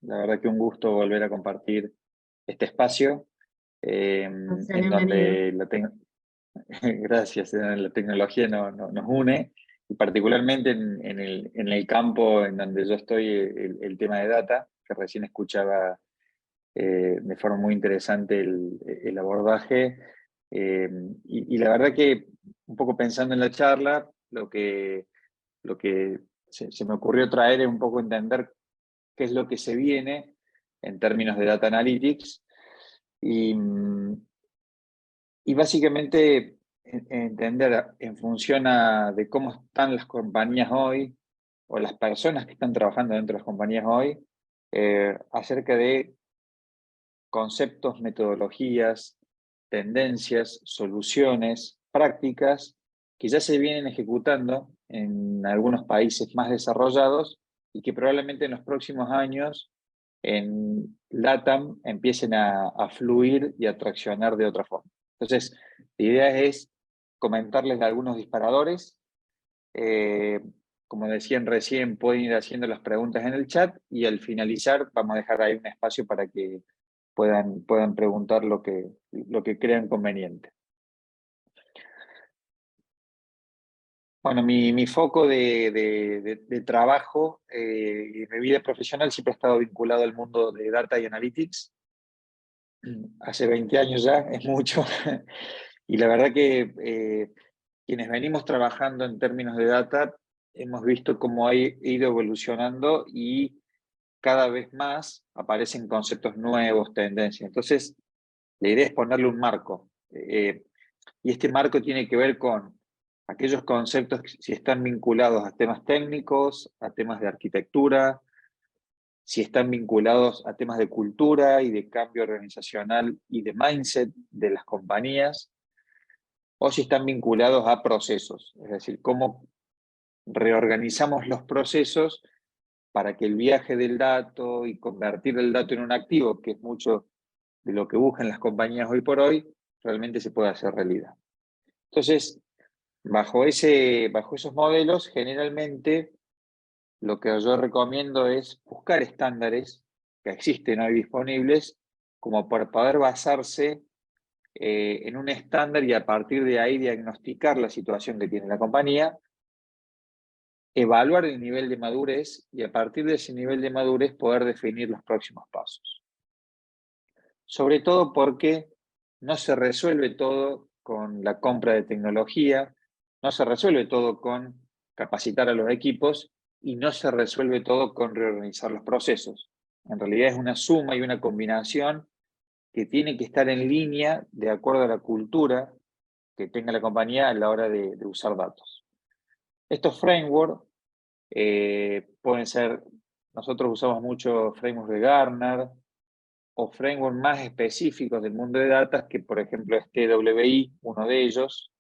La verdad que un gusto volver a compartir este espacio en Bienvenido. donde gracias, la tecnología nos une, y particularmente en el campo en donde yo estoy, el tema de data, que recién escuchaba de forma muy interesante el abordaje. Y la verdad que un poco pensando en la charla, lo que se me ocurrió traer es un poco entender qué es lo que se viene en términos de data analytics y, y básicamente entender en función de cómo están las compañías hoy o las personas que están trabajando dentro de las compañías hoy, acerca de conceptos, metodologías, tendencias, soluciones, prácticas que ya se vienen ejecutando en algunos países más desarrollados y que probablemente en los próximos años en LATAM empiecen a fluir y a traccionar de otra forma. Entonces, la idea es comentarles de algunos disparadores. eh, Como decían recién, pueden ir haciendo las preguntas en el chat y al finalizar vamos a dejar ahí un espacio para que puedan preguntar lo que crean conveniente. Bueno, mi foco de trabajo y mi vida profesional siempre ha estado vinculado al mundo de data y analytics. Hace 20 años ya, es mucho. Y la verdad que quienes venimos trabajando en términos de data hemos visto cómo ha ido evolucionando y cada vez más aparecen conceptos nuevos, tendencias. Entonces, la idea es ponerle un marco. Y este marco tiene que ver con aquellos conceptos que si están vinculados a temas técnicos, a temas de arquitectura, si están vinculados a temas de cultura y de cambio organizacional y de mindset de las compañías, o si están vinculados a procesos, es decir, cómo reorganizamos los procesos para que el viaje del dato y convertir el dato en un activo, que es mucho de lo que buscan las compañías hoy por hoy, realmente se pueda hacer realidad. Entonces, bajo esos modelos, generalmente lo que yo recomiendo es buscar estándares que existen hoy disponibles, como para poder basarse en un estándar y a partir de ahí diagnosticar la situación que tiene la compañía, evaluar el nivel de madurez y a partir de ese nivel de madurez poder definir los próximos pasos. Sobre todo porque no se resuelve todo con la compra de tecnología, no se resuelve todo con capacitar a los equipos y no se resuelve todo con reorganizar los procesos. En realidad es una suma y una combinación que tiene que estar en línea de acuerdo a la cultura que tenga la compañía a la hora de usar datos. Estos frameworks pueden ser, nosotros usamos mucho frameworks de Gartner, o frameworks más específicos del mundo de datos, que por ejemplo es TWI, uno de ellos,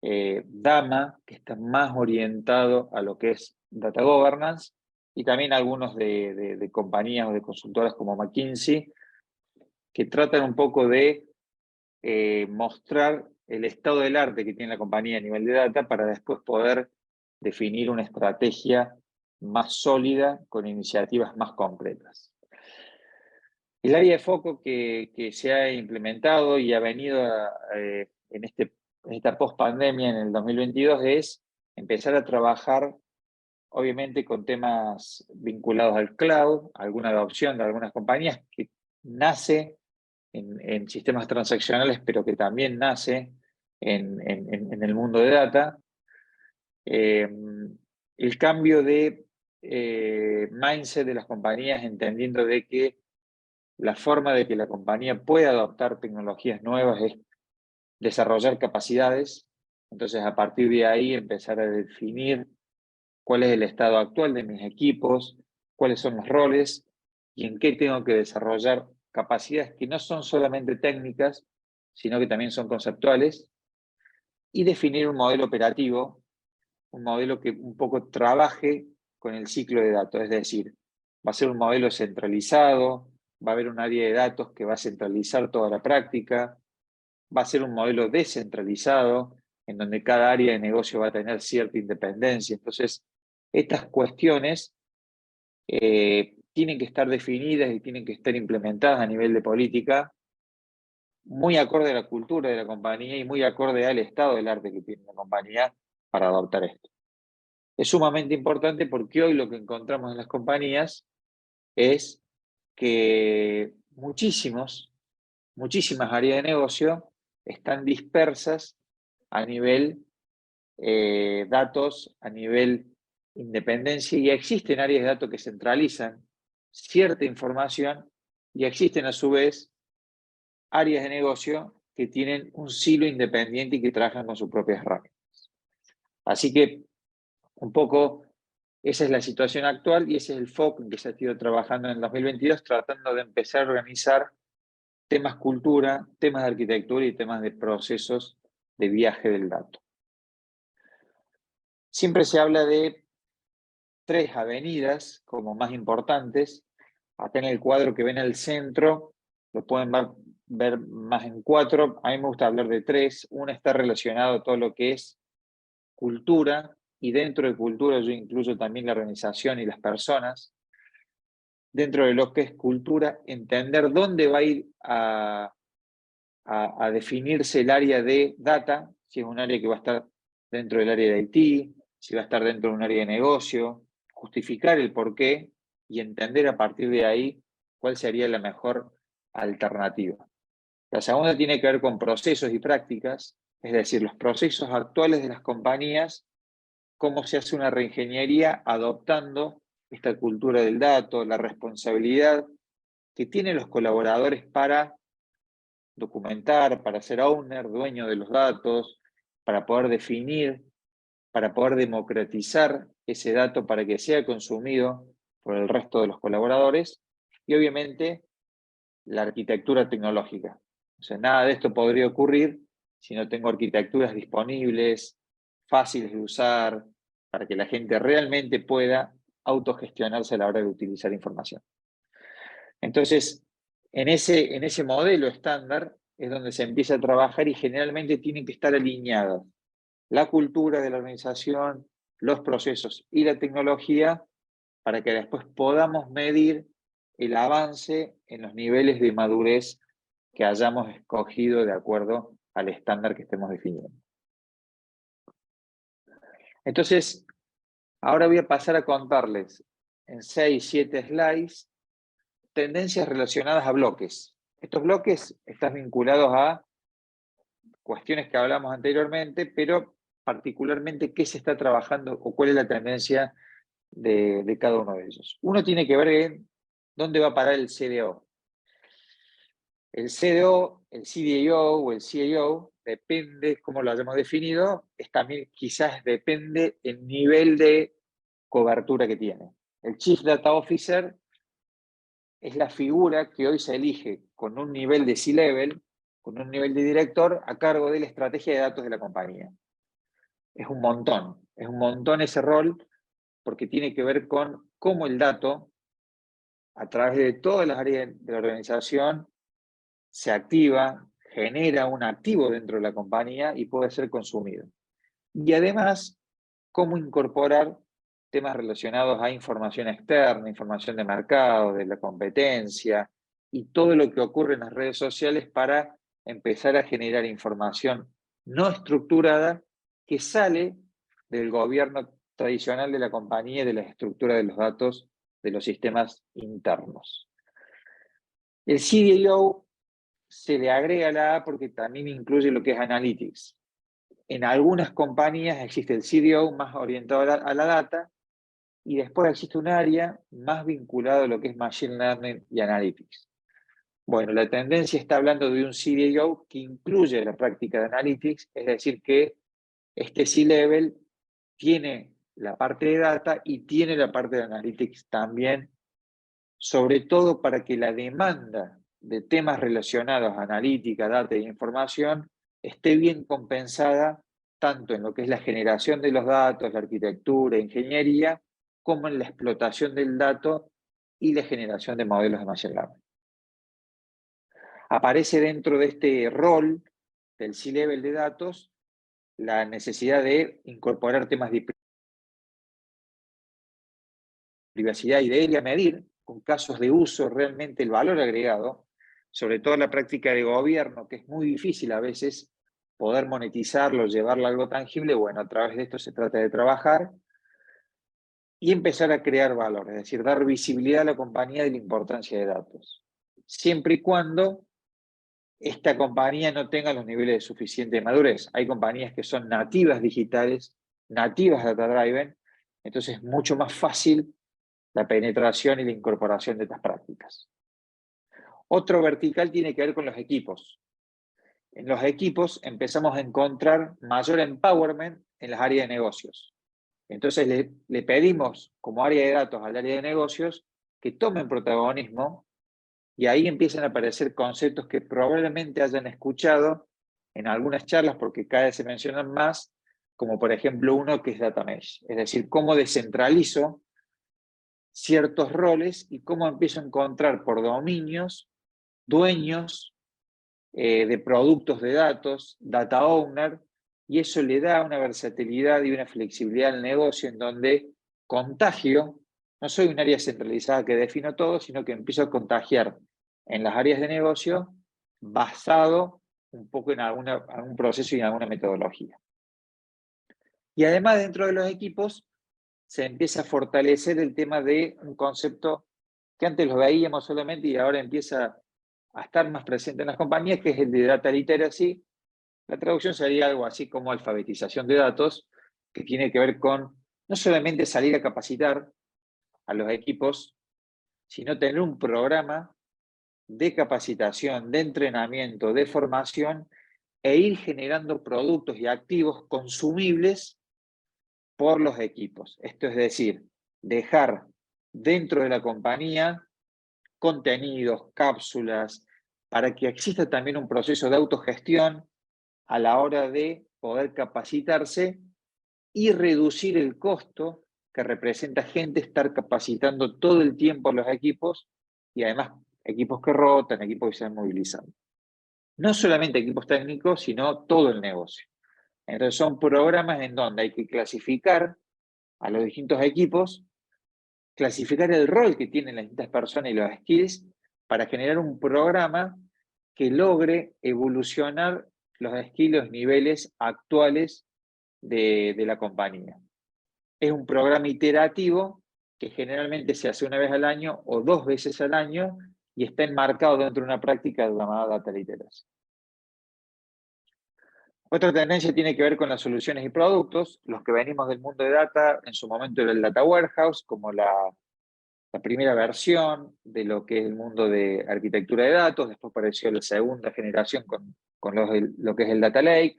DAMA, que está más orientado a lo que es Data Governance, y también algunos de compañías o de consultoras como McKinsey, que tratan un poco de mostrar el estado del arte que tiene la compañía a nivel de data para después poder definir una estrategia más sólida con iniciativas más concretas. El área de foco que se ha implementado y ha venido en esta post-pandemia en el 2022 es empezar a trabajar, obviamente, con temas vinculados al cloud, alguna adopción de algunas compañías que nace en sistemas transaccionales, pero que también nace en el mundo de data. El cambio de mindset de las compañías, entendiendo de que la forma de que la compañía pueda adoptar tecnologías nuevas es desarrollar capacidades. Entonces, a partir de ahí, empezar a definir cuál es el estado actual de mis equipos, cuáles son los roles y en qué tengo que desarrollar capacidades que no son solamente técnicas, sino que también son conceptuales, y definir un modelo operativo, un modelo que un poco trabaje con el ciclo de datos, es decir, va a ser un modelo centralizado, va a haber un área de datos que va a centralizar toda la práctica, va a ser un modelo descentralizado, en donde cada área de negocio va a tener cierta independencia. Entonces, estas cuestiones tienen que estar definidas y tienen que estar implementadas a nivel de política, muy acorde a la cultura de la compañía y muy acorde al estado del arte que tiene la compañía para adoptar esto. Es sumamente importante porque hoy lo que encontramos en las compañías es que muchísimas áreas de negocio están dispersas a nivel datos, a nivel independencia, y existen áreas de datos que centralizan cierta información y existen a su vez áreas de negocio que tienen un silo independiente y que trabajan con sus propias herramientas. Así que un poco esa es la situación actual y ese es el foco en que se ha ido trabajando en el 2022, tratando de empezar a organizar temas cultura, temas de arquitectura y temas de procesos de viaje del dato. Siempre se habla de 3 avenidas como más importantes. Acá en el cuadro que ven al centro, lo pueden ver más en 4. A mí me gusta hablar de 3. Una está relacionada a todo lo que es cultura, y dentro de cultura yo incluyo también la organización y las personas. Dentro de lo que es cultura, entender dónde va a ir a definirse el área de data, si es un área que va a estar dentro del área de IT, si va a estar dentro de un área de negocio, justificar el porqué y entender a partir de ahí cuál sería la mejor alternativa. La segunda tiene que ver con procesos y prácticas, es decir, los procesos actuales de las compañías, cómo se hace una reingeniería adoptando esta cultura del dato, la responsabilidad que tienen los colaboradores para documentar, para ser owner, dueño de los datos, para poder definir, para poder democratizar ese dato para que sea consumido por el resto de los colaboradores, y obviamente la arquitectura tecnológica. O sea, nada de esto podría ocurrir si no tengo arquitecturas disponibles, fáciles de usar, para que la gente realmente pueda autogestionarse a la hora de utilizar información. Entonces, en ese modelo estándar es donde se empieza a trabajar y generalmente tienen que estar alineadas la cultura de la organización, los procesos y la tecnología para que después podamos medir el avance en los niveles de madurez que hayamos escogido de acuerdo al estándar que estemos definiendo. Entonces, ahora voy a pasar a contarles en 6, 7 slides tendencias relacionadas a bloques. Estos bloques están vinculados a cuestiones que hablamos anteriormente, pero particularmente qué se está trabajando o cuál es la tendencia de cada uno de ellos. Uno tiene que ver en dónde va a parar el CDO. El CDO, el CDO o el CIO, depende cómo lo hayamos definido, también quizás depende el nivel de cobertura que tiene. El Chief Data Officer es la figura que hoy se elige con un nivel de C-Level, con un nivel de director a cargo de la estrategia de datos de la compañía. Es un montón ese rol, porque tiene que ver con cómo el dato, a través de todas las áreas de la organización, se activa, genera un activo dentro de la compañía y puede ser consumido. Y además, cómo incorporar temas relacionados a información externa, información de mercado, de la competencia y todo lo que ocurre en las redes sociales para empezar a generar información no estructurada que sale del gobierno tradicional de la compañía y de la estructura de los datos de los sistemas internos. El CDO se le agrega la A porque también incluye lo que es Analytics. En algunas compañías existe el CDO más orientado a la data y después existe un área más vinculado a lo que es Machine Learning y Analytics. Bueno, la tendencia está hablando de un CDO que incluye la práctica de Analytics, es decir, que este C-Level tiene la parte de data y tiene la parte de Analytics también, sobre todo para que la demanda de temas relacionados a analítica, data e información esté bien compensada tanto en lo que es la generación de los datos, la arquitectura, ingeniería, como en la explotación del dato y la generación de modelos de machine learning. Aparece dentro de este rol del C-Level de datos la necesidad de incorporar temas de privacidad y de medir con casos de uso realmente el valor agregado, sobre todo en la práctica de gobierno, que es muy difícil a veces poder monetizarlo, llevarlo a algo tangible. Bueno, a través de esto se trata de trabajar y empezar a crear valor, es decir, dar visibilidad a la compañía de la importancia de datos, siempre y cuando esta compañía no tenga los niveles de suficiente madurez. Hay compañías que son nativas digitales, nativas data-driven, entonces es mucho más fácil la penetración y la incorporación de estas prácticas. Otro vertical tiene que ver con los equipos. En los equipos empezamos a encontrar mayor empowerment en las áreas de negocios. Entonces le pedimos como área de datos al área de negocios que tomen protagonismo y ahí empiezan a aparecer conceptos que probablemente hayan escuchado en algunas charlas porque cada vez se mencionan más, como por ejemplo uno que es Data Mesh, es decir, cómo descentralizo ciertos roles y cómo empiezo a encontrar por dominios dueños de productos de datos, data owner, y eso le da una versatilidad y una flexibilidad al negocio en donde contagio, no soy un área centralizada que defino todo, sino que empiezo a contagiar en las áreas de negocio basado un poco en algún proceso y en alguna metodología. Y además dentro de los equipos se empieza a fortalecer el tema de un concepto que antes lo veíamos solamente y ahora empieza a estar más presente en las compañías, que es el de data literacy. La traducción sería algo así como alfabetización de datos, que tiene que ver con no solamente salir a capacitar a los equipos, sino tener un programa de capacitación, de entrenamiento, de formación, e ir generando productos y activos consumibles por los equipos. Esto es decir, dejar dentro de la compañía contenidos, cápsulas, para que exista también un proceso de autogestión a la hora de poder capacitarse y reducir el costo que representa gente estar capacitando todo el tiempo a los equipos y además equipos que rotan, equipos que se van movilizando. No solamente equipos técnicos, sino todo el negocio. Entonces son programas en donde hay que clasificar a los distintos equipos, clasificar el rol que tienen las distintas personas y los skills para generar un programa que logre evolucionar los skills, los niveles actuales de la compañía. Es un programa iterativo que generalmente se hace una vez al año o 2 veces al año y está enmarcado dentro de una práctica llamada data literacy. Otra tendencia tiene que ver con las soluciones y productos. Los que venimos del mundo de data, en su momento era el Data Warehouse, como la primera versión de lo que es el mundo de arquitectura de datos. Después apareció la segunda generación con lo que es el Data Lake.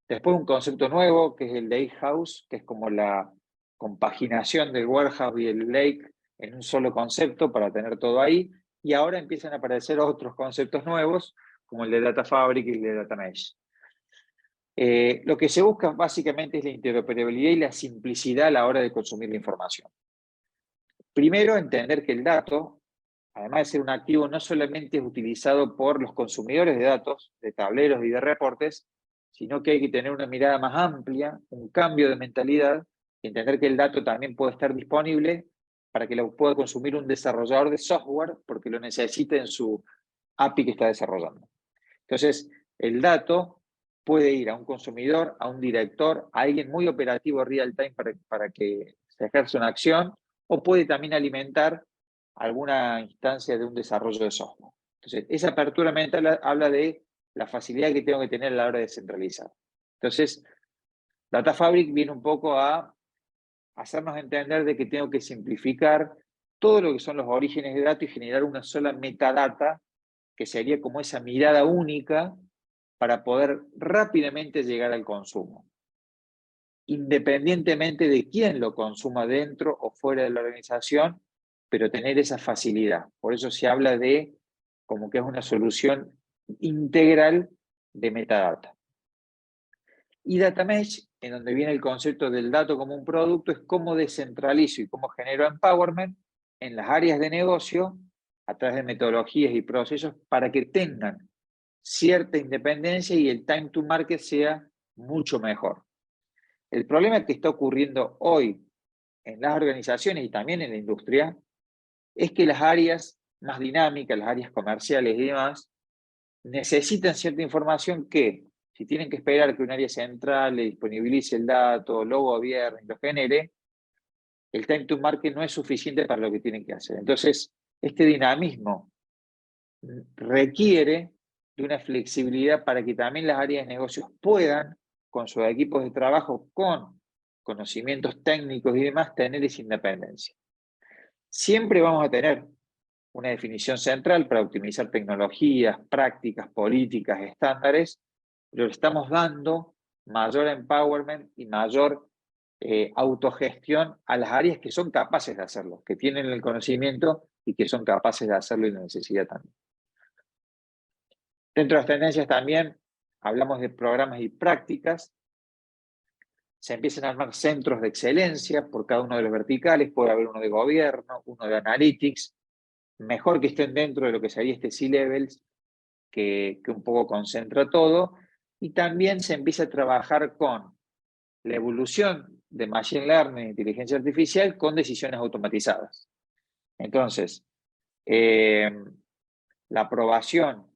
Después un concepto nuevo, que es el Lake House, que es como la compaginación del warehouse y el lake en un solo concepto para tener todo ahí. Y ahora empiezan a aparecer otros conceptos nuevos, como el de Data Fabric y el de Data Mesh. Lo que se busca básicamente es la interoperabilidad y la simplicidad a la hora de consumir la información. Primero, entender que el dato, además de ser un activo, no solamente es utilizado por los consumidores de datos, de tableros y de reportes, sino que hay que tener una mirada más amplia, un cambio de mentalidad, y entender que el dato también puede estar disponible para que lo pueda consumir un desarrollador de software porque lo necesite en su API que está desarrollando. Entonces, el dato puede ir a un consumidor, a un director, a alguien muy operativo real time para que se ejerza una acción, o puede también alimentar alguna instancia de un desarrollo de software. Entonces, esa apertura mental habla de la facilidad que tengo que tener a la hora de centralizar. Entonces, Data Fabric viene un poco a hacernos entender de que tengo que simplificar todo lo que son los orígenes de datos y generar una sola metadata, que sería como esa mirada única para poder rápidamente llegar al consumo, independientemente de quién lo consuma dentro o fuera de la organización, pero tener esa facilidad. Por eso se habla de como que es una solución integral de metadata. Y Data Mesh, en donde viene el concepto del dato como un producto, es cómo descentralizo y cómo genero empowerment en las áreas de negocio a través de metodologías y procesos para que tengan cierta independencia y el time to market sea mucho mejor. El problema que está ocurriendo hoy en las organizaciones y también en la industria es que las áreas más dinámicas, las áreas comerciales y demás, necesitan cierta información que, si tienen que esperar que un área central le disponibilice el dato, lo gobierne y lo genere, el time to market no es suficiente para lo que tienen que hacer. Entonces, este dinamismo requiere de una flexibilidad para que también las áreas de negocios puedan, con sus equipos de trabajo, con conocimientos técnicos y demás, tener esa independencia. Siempre vamos a tener una definición central para optimizar tecnologías, prácticas, políticas, estándares, pero le estamos dando mayor empowerment y mayor autogestión a las áreas que son capaces de hacerlo, que tienen el conocimiento y que son capaces de hacerlo y la necesidad también. Dentro de las tendencias también hablamos de programas y prácticas. Se empiezan a armar centros de excelencia por cada uno de los verticales. Puede haber uno de gobierno, uno de analytics. Mejor que estén dentro de lo que sería este C-Levels, que un poco concentra todo. Y también se empieza a trabajar con la evolución de Machine Learning e inteligencia artificial con decisiones automatizadas. Entonces, la aprobación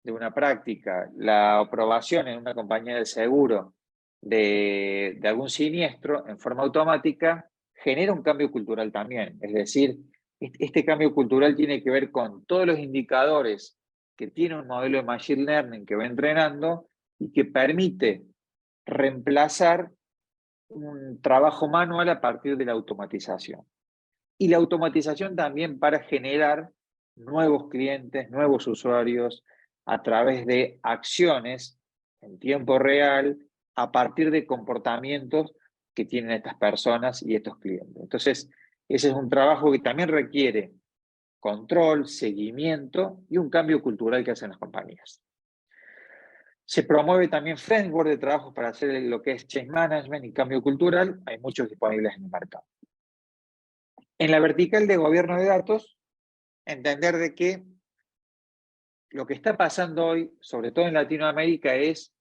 de una práctica, la aprobación en una compañía de seguro de algún siniestro en forma automática, genera un cambio cultural también. Es decir, este cambio cultural tiene que ver con todos los indicadores que tiene un modelo de Machine Learning que va entrenando y que permite reemplazar un trabajo manual a partir de la automatización. Y la automatización también para generar nuevos clientes, nuevos usuarios, a través de acciones en tiempo real, a partir de comportamientos que tienen estas personas y estos clientes. Entonces, ese es un trabajo que también requiere control, seguimiento y un cambio cultural que hacen las compañías. Se promueve también framework de trabajo para hacer lo que es change management y cambio cultural. Hay muchos disponibles en el mercado. En la vertical de gobierno de datos, entender de que lo que está pasando hoy, sobre todo en Latinoamérica, es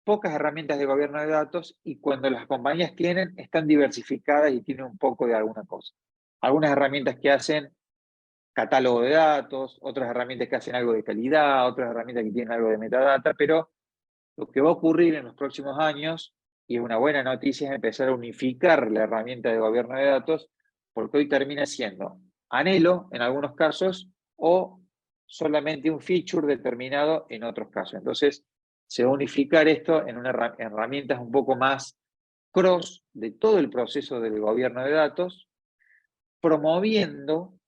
pocas herramientas de gobierno de datos y cuando las compañías tienen, están diversificadas y tienen un poco de alguna cosa. Algunas herramientas que hacen catálogo de datos, otras herramientas que hacen algo de calidad, otras herramientas que tienen algo de metadata, pero lo que va a ocurrir en los próximos años, y es una buena noticia, es empezar a unificar la herramienta de gobierno de datos, porque hoy termina siendo anhelo en algunos casos o solamente un feature determinado en otros casos. Entonces, se va a unificar esto en herramientas un poco más cross de todo el proceso del gobierno de datos, promoviendo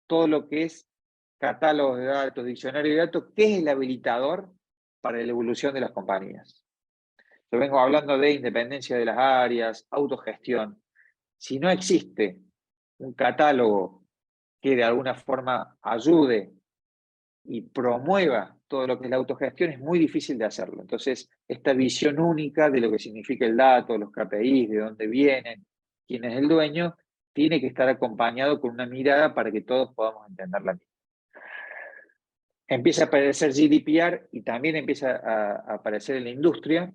todo lo que es catálogos de datos, diccionario de datos, que es el habilitador para la evolución de las compañías. Yo vengo hablando de independencia de las áreas, autogestión. Si no existe un catálogo que de alguna forma ayude y promueva todo lo que es la autogestión, es muy difícil de hacerlo. Entonces, esta visión única de lo que significa el dato, los KPIs, de dónde vienen, quién es el dueño, tiene que estar acompañado con una mirada para que todos podamos entenderla bien. Empieza a aparecer GDPR y también empieza a aparecer en la industria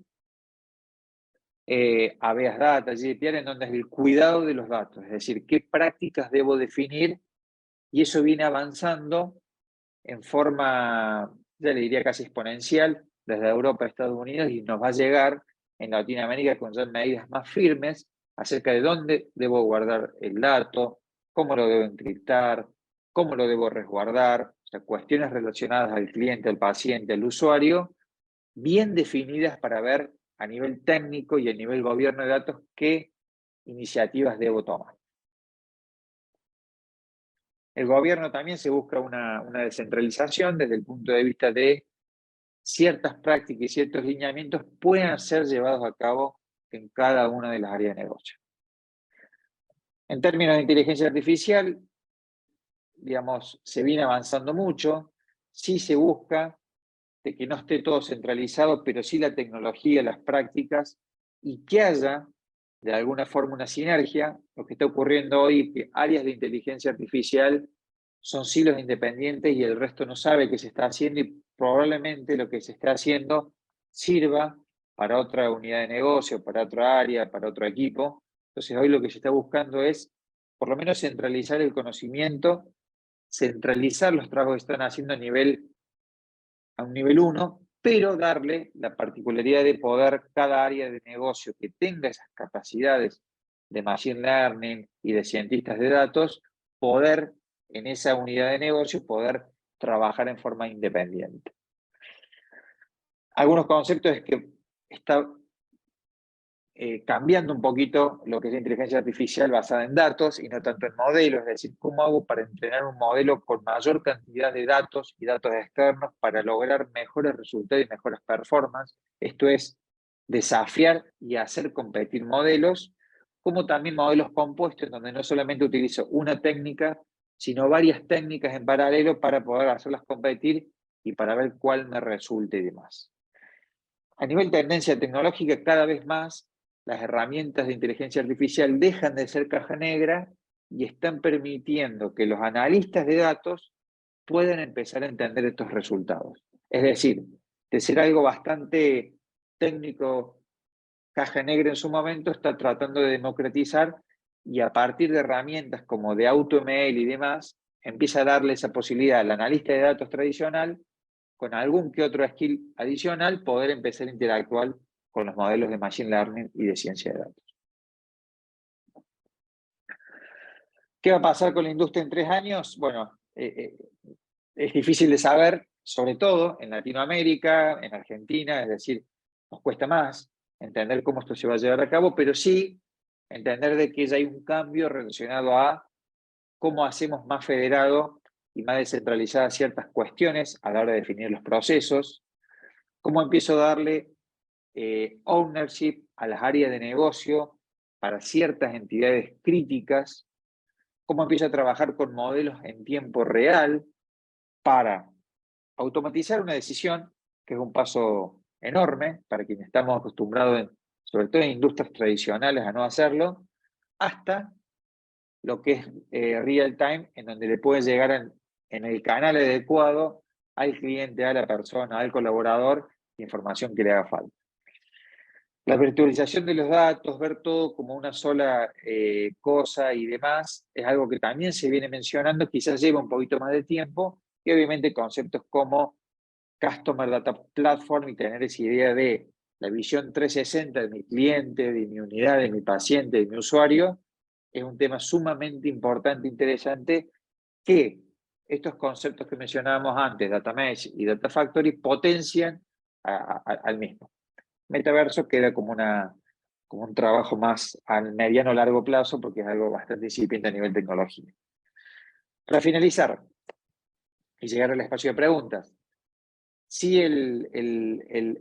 habeas data, GDPR, en donde es el cuidado de los datos, es decir, qué prácticas debo definir, y eso viene avanzando en forma, ya le diría casi exponencial, desde Europa a Estados Unidos, y nos va a llegar en Latinoamérica con ya medidas más firmes acerca de dónde debo guardar el dato, cómo lo debo encriptar, cómo lo debo resguardar, o sea, cuestiones relacionadas al cliente, al paciente, al usuario, bien definidas para ver a nivel técnico y a nivel gobierno de datos qué iniciativas debo tomar. El gobierno también se busca una descentralización desde el punto de vista de ciertas prácticas y ciertos lineamientos puedan ser llevados a cabo en cada una de las áreas de negocio. En términos de inteligencia artificial, digamos, se viene avanzando mucho, sí se busca de que no esté todo centralizado, pero sí la tecnología, las prácticas, y que haya de alguna forma una sinergia. Lo que está ocurriendo hoy es que áreas de inteligencia artificial son silos independientes y el resto no sabe qué se está haciendo y probablemente lo que se está haciendo sirva para otra unidad de negocio, para otra área, para otro equipo. Entonces hoy lo que se está buscando es por lo menos centralizar el conocimiento, centralizar los trabajos que están haciendo a un nivel 1, pero darle la particularidad de poder cada área de negocio que tenga esas capacidades de machine learning y de cientistas de datos, poder en esa unidad de negocio, poder trabajar en forma independiente. Algunos conceptos es que está cambiando un poquito lo que es la inteligencia artificial basada en datos y no tanto en modelos, es decir, cómo hago para entrenar un modelo con mayor cantidad de datos y datos externos para lograr mejores resultados y mejores performances. Esto es desafiar y hacer competir modelos, como también modelos compuestos, donde no solamente utilizo una técnica, sino varias técnicas en paralelo para poder hacerlas competir y para ver cuál me resulte y demás. A nivel tendencia tecnológica, cada vez más las herramientas de inteligencia artificial dejan de ser caja negra y están permitiendo que los analistas de datos puedan empezar a entender estos resultados. Es decir, de ser algo bastante técnico, caja negra en su momento, está tratando de democratizar y a partir de herramientas como de AutoML y demás, empieza a darle esa posibilidad al analista de datos tradicional, con algún que otro skill adicional, poder empezar a interactuar con los modelos de Machine Learning y de ciencia de datos. ¿Qué va a pasar con la industria en 3 años? Bueno, es difícil de saber, sobre todo en Latinoamérica, en Argentina, es decir, nos cuesta más entender cómo esto se va a llevar a cabo, pero sí entender de que ya hay un cambio relacionado a cómo hacemos más federado y más descentralizadas ciertas cuestiones a la hora de definir los procesos, cómo empiezo a darle ownership a las áreas de negocio para ciertas entidades críticas, cómo empiezo a trabajar con modelos en tiempo real para automatizar una decisión, que es un paso enorme para quienes estamos acostumbrados, sobre todo en industrias tradicionales, a no hacerlo, hasta lo que es real time, en donde le puede llegar en el canal adecuado al cliente, a la persona, al colaborador, información que le haga falta. La virtualización de los datos, ver todo como una sola cosa y demás, es algo que también se viene mencionando, quizás lleva un poquito más de tiempo, y obviamente conceptos como Customer Data Platform y tener esa idea de la visión 360 de mi cliente, de mi unidad, de mi paciente, de mi usuario, es un tema sumamente importante e interesante que estos conceptos que mencionábamos antes, Data Mesh y Data Factory, potencian al mismo. Metaverso queda como un trabajo más al mediano o largo plazo porque es algo bastante incipiente a nivel tecnológico. Para finalizar y llegar al espacio de preguntas, si el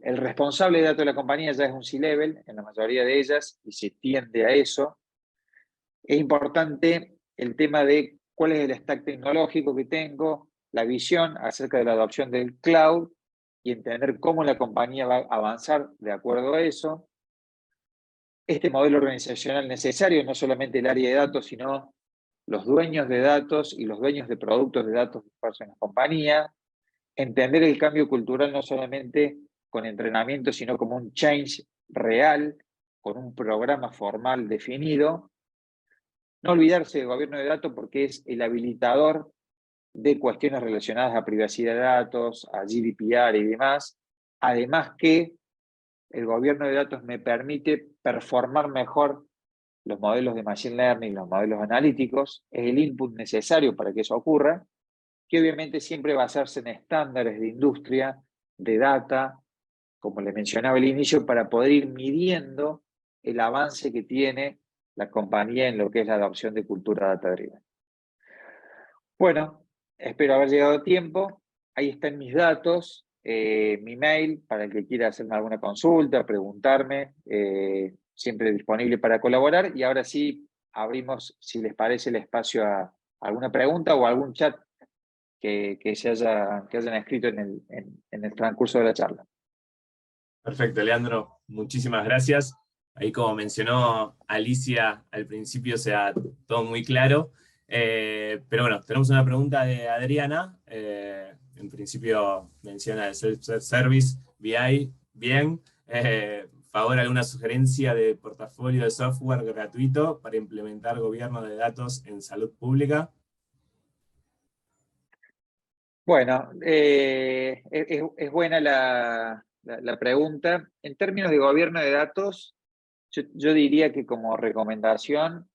responsable de datos de la compañía ya es un C-Level, en la mayoría de ellas, y se tiende a eso, es importante el tema de cuál es el stack tecnológico que tengo, la visión acerca de la adopción del cloud y entender cómo la compañía va a avanzar de acuerdo a eso. Este modelo organizacional necesario, no solamente el área de datos, sino los dueños de datos y los dueños de productos de datos dispersos en la compañía. Entender el cambio cultural no solamente con entrenamiento, sino como un change real, con un programa formal definido. No olvidarse del gobierno de datos porque es el habilitador de cuestiones relacionadas a privacidad de datos, a GDPR y demás. Además que el gobierno de datos me permite performar mejor los modelos de Machine Learning, los modelos analíticos, es el input necesario para que eso ocurra, que obviamente siempre basarse en estándares de industria, de data, como le mencionaba al inicio, para poder ir midiendo el avance que tiene la compañía en lo que es la adopción de cultura data-driven. Bueno, espero haber llegado a tiempo. Ahí están mis datos, mi mail, para el que quiera hacerme alguna consulta, preguntarme, siempre disponible para colaborar. Y ahora sí, abrimos, si les parece, el espacio a alguna pregunta o algún chat que hayan escrito en el transcurso de la charla. Perfecto, Leandro. Muchísimas gracias. Ahí, como mencionó Alicia al principio, sea todo muy claro. Pero bueno, tenemos una pregunta de Adriana. En principio menciona el self-service, BI, bien. favor, alguna sugerencia de portafolio de software gratuito para implementar gobierno de datos en salud pública? Bueno, es buena la pregunta. En términos de gobierno de datos, yo diría que como recomendación,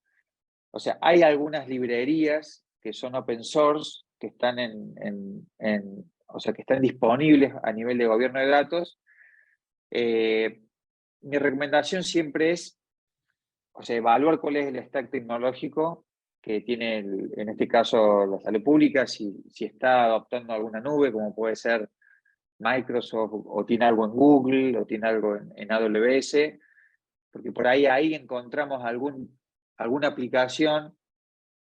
o sea, hay algunas librerías que son open source, que están o sea, que están disponibles a nivel de gobierno de datos. Mi recomendación siempre es, o sea, evaluar cuál es el stack tecnológico que tiene, en este caso, la salud pública, si está adoptando alguna nube, como puede ser Microsoft, o tiene algo en Google, o tiene algo en AWS, porque por ahí encontramos alguna aplicación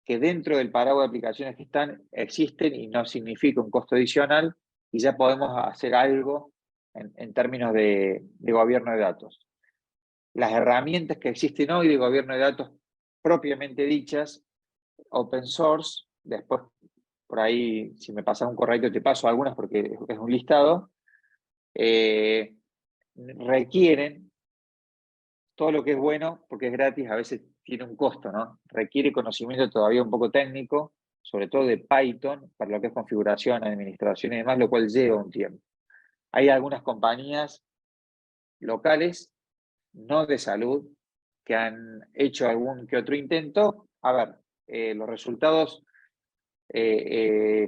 que dentro del paraguas de aplicaciones que existen y no significa un costo adicional, y ya podemos hacer algo en términos de gobierno de datos. Las herramientas que existen hoy de gobierno de datos propiamente dichas, open source, después por ahí, si me pasas un correo te paso algunas porque es un listado, requieren todo lo que es bueno, porque es gratis, a veces tiene un costo, ¿no? Requiere conocimiento todavía un poco técnico, sobre todo de Python, para lo que es configuración, administración y demás, lo cual lleva un tiempo. Hay algunas compañías locales, no de salud, que han hecho algún que otro intento. A ver, los resultados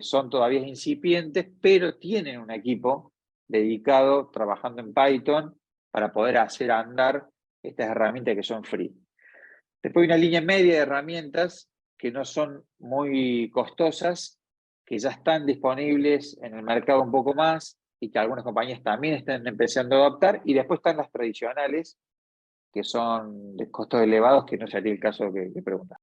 son todavía incipientes, pero tienen un equipo dedicado trabajando en Python para poder hacer andar estas herramientas que son free. Después hay una línea media de herramientas que no son muy costosas, que ya están disponibles en el mercado un poco más y que algunas compañías también están empezando a adoptar. Y después están las tradicionales, que son de costos elevados, que no sería el caso que preguntas.